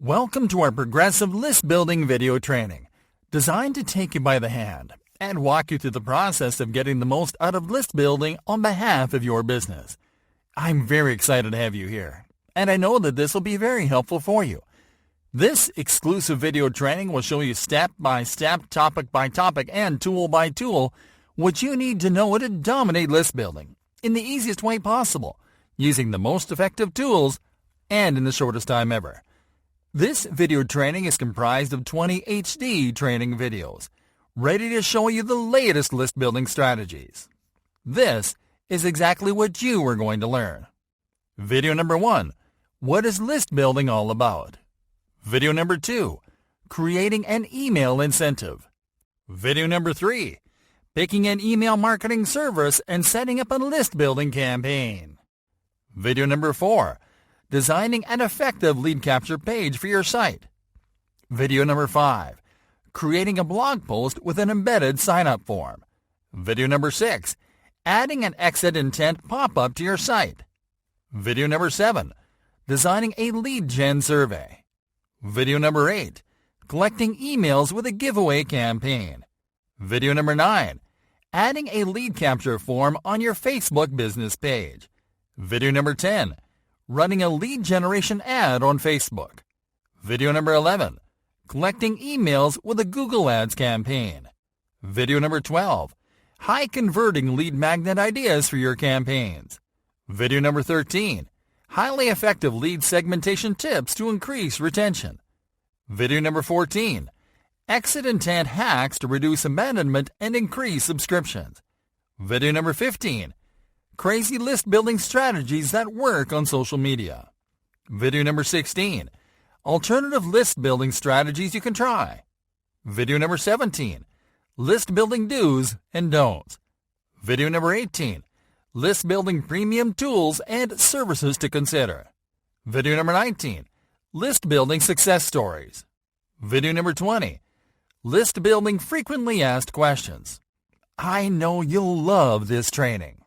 Welcome to our progressive list building video training, designed to take you by the hand and walk you through the process of getting the most out of list building on behalf of your business. I'm very excited to have you here, and I know that this will be very helpful for you. This exclusive video training will show you step by step, topic by topic, and tool by tool what you need to know to dominate list building in the easiest way possible, using the most effective tools and in the shortest time ever. This video training is comprised of 20 HD training videos, ready to show you the latest list building strategies. This is exactly what you are going to learn. Video number 1, what is list building all about? Video number 2, creating an email incentive. Video number 3, picking an email marketing service and setting up a list building campaign. Video number 4, designing an effective lead capture page for your site. Video number 5, creating a blog post with an embedded sign-up form. Video number 6, adding an exit intent pop-up to your site. Video number 7, designing a lead gen survey. Video number 8, collecting emails with a giveaway campaign. Video number 9, adding a lead capture form on your Facebook business page. Video number 10, running a lead generation ad on Facebook. Video number 11, collecting emails with a Google Ads campaign. Video number 12, high converting lead magnet ideas for your campaigns. Video number 13, highly effective lead segmentation tips to increase retention. Video number 14, exit intent hacks to reduce abandonment and increase subscriptions. Video number 15, crazy list building strategies that work on social media. Video number 16, alternative list building strategies you can try. Video number 17, list building do's and don'ts. Video number 18, list building premium tools and services to consider. Video number 19, list building success stories. Video number 20, list building frequently asked questions. I know you'll love this training.